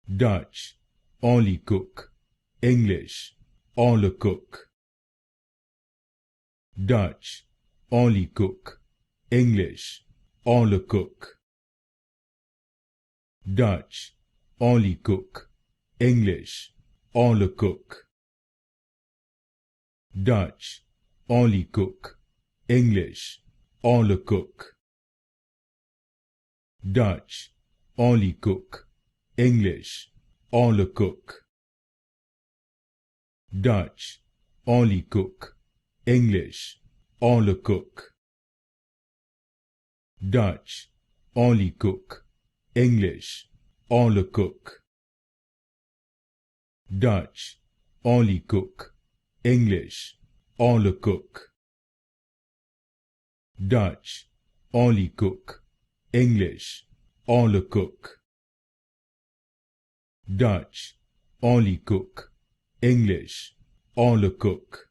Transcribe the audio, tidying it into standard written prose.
Dutch, Olykoek, English, Olykoek. Dutch, Olykoek, English, Olykoek. Dutch, Olykoek, English, Olykoek. Dutch, Olykoek, English, Olykoek. Dutch, Olykoek, English, Olykoek. Dutch, Olykoek, English, Olykoek. Dutch, Olykoek, English, Olykoek. Dutch, Olykoek, English, Olykoek. Dutch, Olykoek, English, Olykoek. Dutch, Olykoek, English, Olykoek.